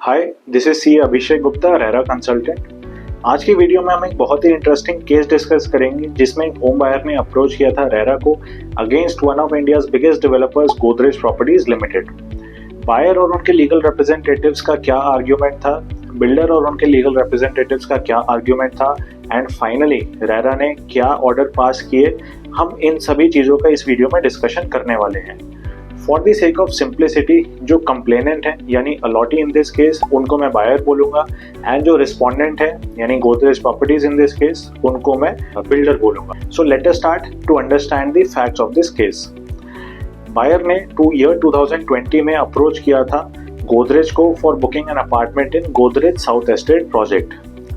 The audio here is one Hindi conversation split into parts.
Hi, this is C Abhishek Gupta, RERA consultant. आज की वीडियो में हम एक बहुत ही इंटरेस्टिंग केस डिस्कस करेंगे जिसमें एक होम बायर ने अप्रोच किया था रेरा को against one of India's biggest developers Godrej Properties Limited. Buyer और उनके लीगल रिप्रेजेंटेटिव्स का क्या आर्ग्यूमेंट था, बिल्डर और उनके लीगल रिप्रेजेंटेटिव्स का क्या आर्ग्यूमेंट था एंड फाइनली रेरा ने क्या ऑर्डर पास किए, हम इन सभी चीज़ों का इस वीडियो में डिस्कशन करने वाले हैं। For the sake of simplicity, जो कंप्लेनेंट है यानी अलॉटी इन दिस केस उनको मैं बायर बोलूंगा एंड जो रिस्पोंडेंट है यानी Godrej Properties in this case उनको मैं बिल्डर बोलूंगा। So let us start to understand the facts of this case. Buyer ने 2020 में अप्रोच किया था गोदरेज को for booking an apartment in Godrej South Estate project.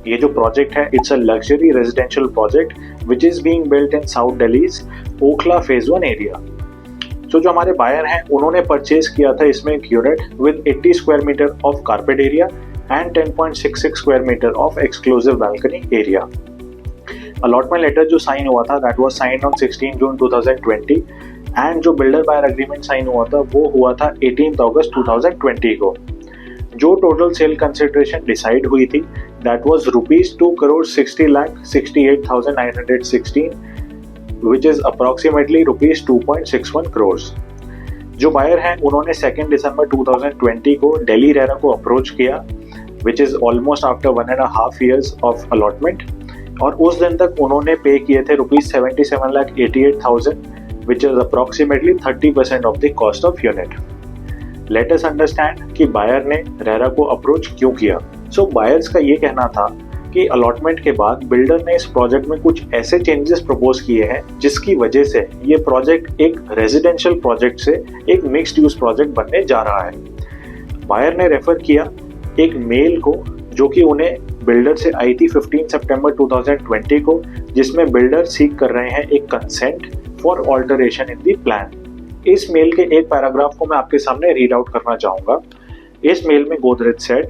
ये जो प्रोजेक्ट है it's a luxury residential project which is being built in South Delhi's Okhla phase 1 area. तो जो हमारे बायर हैं उन्होंने परचेज किया था इसमें एक unit with 80 square metre of carpet area and 10.66 square metre of exclusive balcony area. Allotment letter जो साइन हुआ था that was signed on 16 June 2020 and जो बिल्डर बायर एग्रीमेंट साइन हुआ था वो हुआ था 18 अगस्त 2020 को। जो टोटल सेल कंसिडरेशन डिसाइड हुई थी that was ₹2,60,68,916 which is approximately rupees 2.61 crores। जो बायर हैं उन्होंने 2 दिसंबर 2020 को दिल्ली रेरा को अप्रोच किया which is almost after 1.5 years of allotment और उस दिन तक उन्होंने पे किए थे ₹77,88,000 which is approximately 30% of the cost of unit। Let us understand कि बायर ने रेरा को अप्रोच क्यों किया। So बायर्स का ये कहना था कि अलॉटमेंट के बाद बिल्डर ने इस प्रोजेक्ट में कुछ ऐसे चेंजेस प्रपोज किए हैं जिसकी वजह से ये प्रोजेक्ट एक रेजिडेंशियल प्रोजेक्ट से एक मिक्स्ड यूज प्रोजेक्ट बनने जा रहा है। बायर ने रेफर किया एक मेल को जो कि उन्हें बिल्डर से आई थी 15 सितंबर 2020 को, जिसमें बिल्डर सीख कर रहे हैं एक consent for alteration in the plan. इस मेल के एक पैराग्राफ को मैं आपके सामने रीड आउट करना चाहूंगा। इस मेल में Godrej said,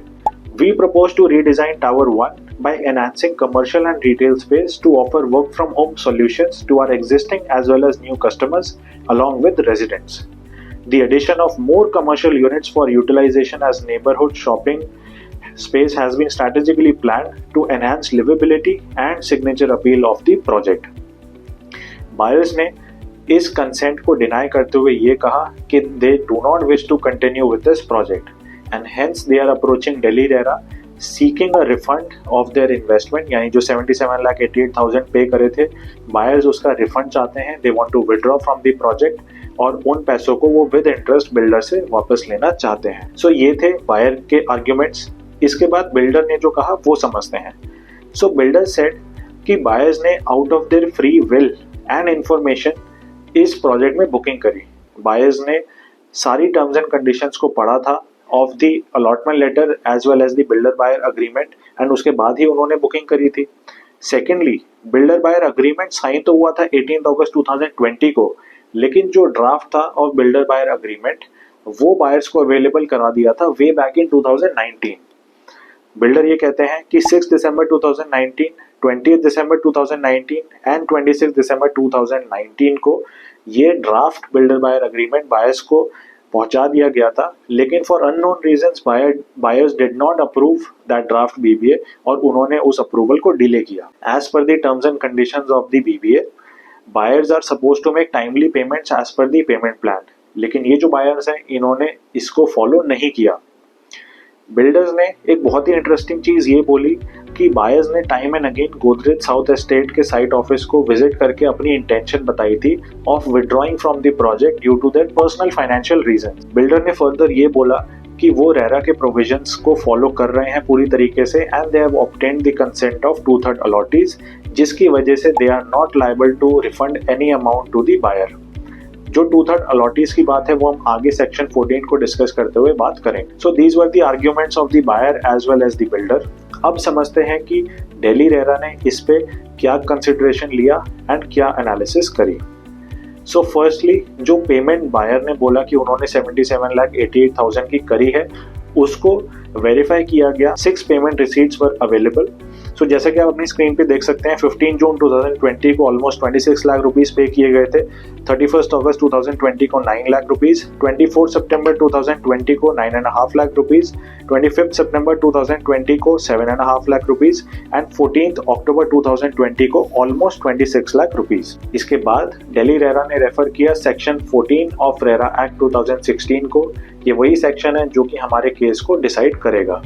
"We propose to redesign Tower 1 by enhancing commercial and retail space to offer work from home solutions to our existing as well as new customers along with residents. The addition of more commercial units for utilization as neighborhood shopping space has been strategically planned to enhance livability and signature appeal of the project." Buyers ने इस कंसेंट को डिनाई करते हुए ये कहा कि they do not wish to continue with this project and hence they are approaching Delhi RERA seeking a refund of their investment, यानी जो 77,88,000 पे करे थे बायर्स उसका रिफंड चाहते हैं। they want to withdraw from the project और उन पैसों को वो विद इंटरेस्ट बिल्डर से वापस लेना चाहते हैं। सो ये थे बायर के आर्ग्यूमेंट्स। इसके बाद बिल्डर ने जो कहा वो समझते हैं। सो बिल्डर सेड कि बायर्स ने out of their free will and information इस प्रोजेक्ट में बुकिंग करी। बायर्स ने सारी टर्म्स एंड कंडीशंस को पढ़ा था of the allotment letter as well as the builder buyer agreement and उसके बाद ही उन्होंने बुकिंग करी थी। Secondly, builder buyer agreement sign तो हुआ था 18 अगस्त 2020 को, लेकिन जो ड्राफ्ट था ऑफ बिल्डर बायर अग्रीमेंट वो बायर्स को अवेलेबल करा दिया था वे बैक इन 2019। बिल्डर ये कहते हैं कि 6 दिसंबर 2019, 20 दिसंबर 2019 एंड 26 दिसंबर 2019 को ये draft builder buyer agreement buyers को पहुंचा दिया गया था, लेकिन for unknown reasons buyers did not approve that draft BBA और उन्होंने उस अप्रूवल को डिले किया। As per the terms and conditions of the BBA, buyers are suppose to make timely payments as per the payment plan, लेकिन ये जो बायर्स हैं इन्होंने इसको फॉलो नहीं किया। बिल्डर्स ने एक बहुत ही इंटरेस्टिंग चीज ये बोली कि बायर्स ने time and again Godrej South Estate के साइट ऑफिस को विजिट करके अपनी इंटेंशन बताई थी of withdrawing from the project due to their personal financial reasons. Builder ने फर्दर ये बोला कि वो रेरा के प्रोविजंस को फॉलो कर रहे हैं पूरी तरीके से and they have obtained the consent of 2/3 allottees, जिसकी वजह से they are not liable to refund any amount to the buyer. जो 2/3 अलॉटीज की बात है वो हम आगे सेक्शन 14 को डिस्कस करते हुए बात करेंगे। So these were the arguments of the buyer as well as the builder. अब समझते हैं कि दिल्ली रेरा ने इस पे क्या कंसिडरेशन लिया एंड क्या एनालिसिस करी। सो फर्स्टली, जो पेमेंट बायर ने बोला कि उन्होंने 77,88,000 की करी है उसको वेरीफाई किया गया, 6 पेमेंट रिसीट्स वर अवेलेबल। सो जैसा कि आप अपनी स्क्रीन पे देख सकते हैं 15 जून 2020 को ऑलमोस्ट 26 लाख रुपीस पे किए गए थे, 31 अगस्त 2020 को 9 लाख रुपीस, 24 सितंबर 2020 को 9.5 लाख रुपीस, 25 सितंबर 2020 को 7.5 लाख रुपीस एंड 14 अक्टूबर 2020 को ऑलमोस्ट 26 लाख रुपीस। इसके बाद दिल्ली रेरा ने रेफर किया सेक्शन 14 ऑफ रेरा एक्ट 2016 को। ये वही सेक्शन है जो कि हमारे केस को डिसाइड करेगा।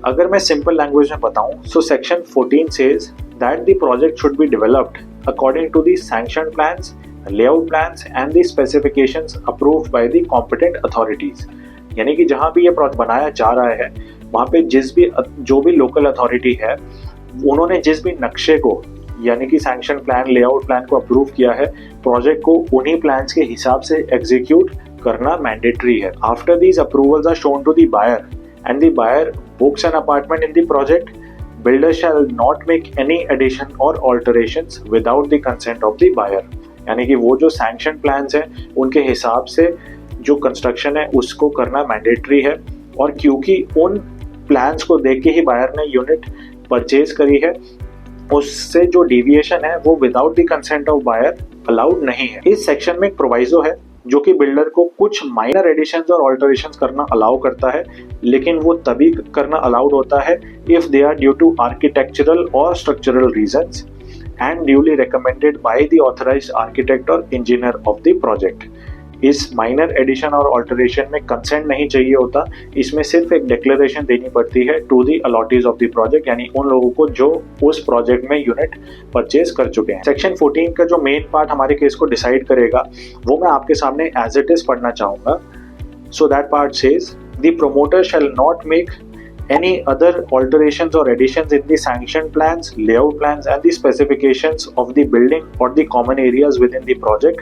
अगर मैं सिंपल लैंग्वेज में बताऊं, so section 14 says that the project should be developed according to the sanction plans, layout plans and the specifications approved by the competent authorities. यानी कि जहां भी ये प्रोजेक्ट बनाया जा रहा है वहां पे जो भी लोकल अथॉरिटी है उन्होंने जिस भी नक्शे को यानी कि सैंक्शन प्लान, लेआउट प्लान को अप्रूव किया है, प्रोजेक्ट को उन्हीं प्लान्स के हिसाब से एग्जीक्यूट करना मैंडेटरी है। After these approvals are shown to the buyer and the buyer books an apartment in the project, builder shall not make any addition or alterations without the consent of the buyer। यानी कि वो जो सैंक्शन प्लान्स हैं उनके हिसाब से जो कंस्ट्रक्शन है उसको करना मैंडेटरी है। और क्योंकि उन प्लान्स को देख के ही बायर ने यूनिट परचेज करी है, उससे जो डेविएशन है वो without the consent of buyer allowed नहीं है। इस सेक्शन में एक प्रोवाइजो है जो कि बिल्डर को कुछ माइनर एडिशंस और ऑल्टरेशंस करना अलाउ करता है, लेकिन वो तभी करना अलाउड होता है if they are due to architectural और structural reasons and duly recommended by the authorised architect और इंजीनियर ऑफ द प्रोजेक्ट। इस माइनर एडिशन और ऑल्टरेशन में कंसेंट नहीं चाहिए होता, इसमें सिर्फ एक डिक्लेरेशन देनी पड़ती है to the allottees of the project, यानी उन लोगों को जो उस प्रोजेक्ट में यूनिट परचेज कर चुके हैं। सेक्शन 14 का जो मेन पार्ट हमारे केस को डिसाइड करेगा वो मैं आपके सामने एज इट इज पढ़ना चाहूंगा। So that part says the promoter shall not make any other alterations or additions in the sanction plans, layout plans and the specifications of the building or the common areas within the project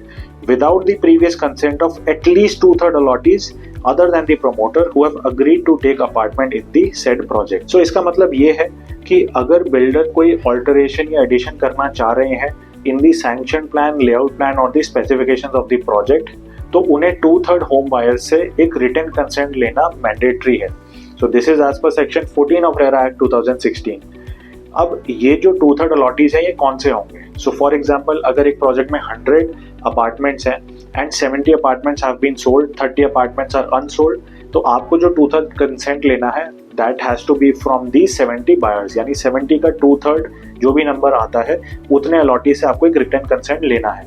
without the previous consent of at least 2/3 allottees other than the promoter who have agreed to take apartment in the said project। So इसका मतलब ये है कि अगर बिल्डर कोई alteration या addition करना चाह रहे हैं in the sanction plan, layout plan और the specifications of the project, तो उन्हें 2/3 होम बायर से एक written consent लेना mandatory है। So this is as per section 14 of RERA Act 2016। अब ये जो 2/3 अलॉटीज हैं ये कौन से होंगे? So for example, अगर एक प्रोजेक्ट में 100 अपार्टमेंट्स हैं and 70 apartments have been sold, 30 apartments are unsold, तो आपको जो 2/3 कंसेंट लेना है that has to be from these 70 buyers, यानी 70 का 2/3 जो भी नंबर आता है उतने अलॉटी से आपको एक रिटर्न कंसेंट लेना है।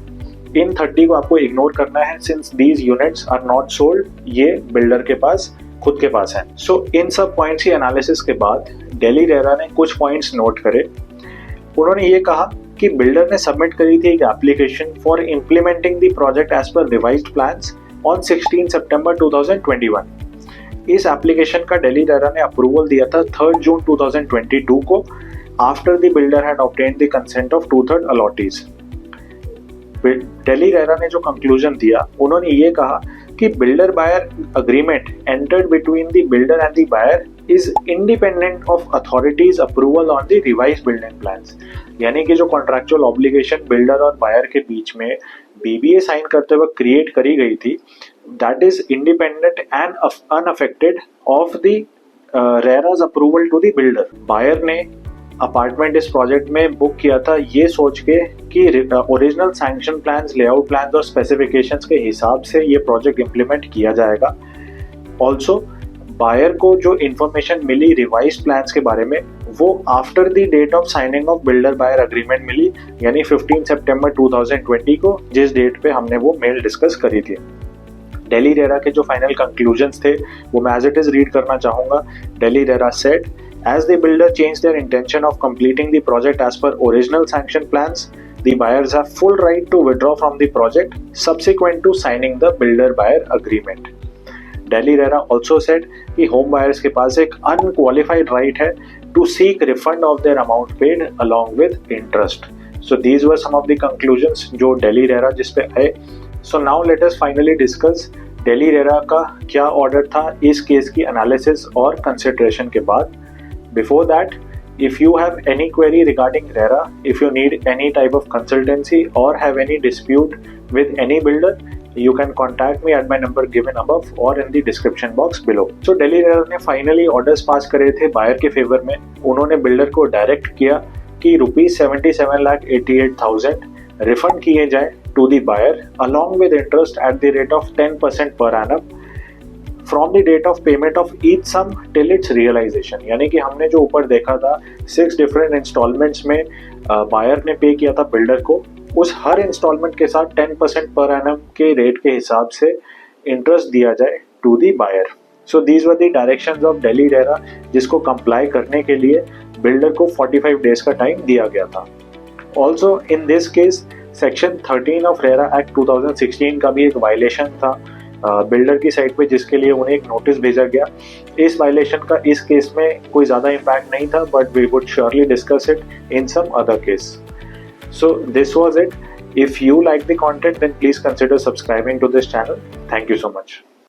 इन 30 को आपको इग्नोर करना है since these units are not sold, ये बिल्डर के पास खुद के पास है। सो इन सब पॉइंट्स की एनालिसिस के बाद दिल्ली रेरा ने कुछ पॉइंट्स नोट करे। उन्होंने ये कहा कि बिल्डर ने सबमिट करी थी एक application for implementing the project as per revised plans on 16 September 2021। इस एप्लीकेशन का दिल्ली रेरा ने अप्रूवल दिया था 3 जून 2022 को, after the builder had obtained the consent of 2/3 allottees. Delhi RERA ने जो कंक्लूजन दिया, उन्होंने ये कहा कि builder buyer agreement entered between the builder and the buyer is independent of authorities approval on the revised building plans. यानी कि जो कॉन्ट्रैक्चुअल ऑब्लिगेशन बिल्डर और बायर के बीच में बीबीए साइन करते वक्त क्रिएट करी गई थी, that is independent and unaffected of the RERA's approval to the builder. Buyer ने अपार्टमेंट इस प्रोजेक्ट में बुक किया था ये सोच के कि original sanction plans, layout plans और स्पेसिफिकेशंस के हिसाब से ये प्रोजेक्ट इम्प्लीमेंट किया जाएगा। ऑल्सो बायर को जो इन्फॉर्मेशन मिली रिवाइज्ड प्लान्स के बारे में वो after the date of signing of builder buyer agreement मिली, यानी 15 सितंबर 2020 को, जिस डेट पे हमने वो मेल डिस्कस करी थी। दिल्ली रेरा के जो फाइनल कंक्लूजन्स थे वो मैं एज इट इज रीड करना चाहूँगा। Delhi RERA said, as the builder changed their intention of completing the project as per original sanction plans, the buyers have full right to withdraw from the project subsequent to signing the builder-buyer agreement। Delhi RERA also said कि home buyers के पास एक unqualified right है to seek refund of their amount paid along with interest। So these were some of the conclusions जो Delhi RERA जिस पे आए। So now let us finally discuss Delhi RERA का क्या ऑर्डर था इस केस की एनालिसिस और कंसिडरेशन के बाद। Before that, if you have any query regarding RERA, if you need any type of consultancy or have any dispute with any builder, you can contact me at my number given above or in the description box below. So Delhi RERA ने फाइनली ऑर्डर्स पास करे थे बायर के फेवर में. उन्होंने बिल्डर को डायरेक्ट किया कि ₹77,88,000 रिफंड किए जाए to the buyer along with interest at the rate of 10% per annum from the date of payment of each sum till its realization. यानी कि हमने जो ऊपर देखा था 6 डिफरेंट इंस्टॉलमेंट्स में बायर ने पे किया था बिल्डर को, उस हर इंस्टॉलमेंट के साथ 10% पर एनम के रेट के हिसाब से इंटरेस्ट दिया जाए to the buyer. So these were the directions of Delhi RERA, जिसको कंप्लाई करने के लिए बिल्डर को 45 डेज का टाइम दिया गया था. Also in this case section 13 of RERA act 2016 का भी एक वायलेशन था बिल्डर की साइड पे, जिसके लिए उन्हें एक नोटिस भेजा गया. इस वायलेशन का इस केस में कोई ज़्यादा इम्पैक्ट नहीं था, but we would surely discuss it in some other case. So this was it. If you like the content, then please consider subscribing to this channel. Thank you so much.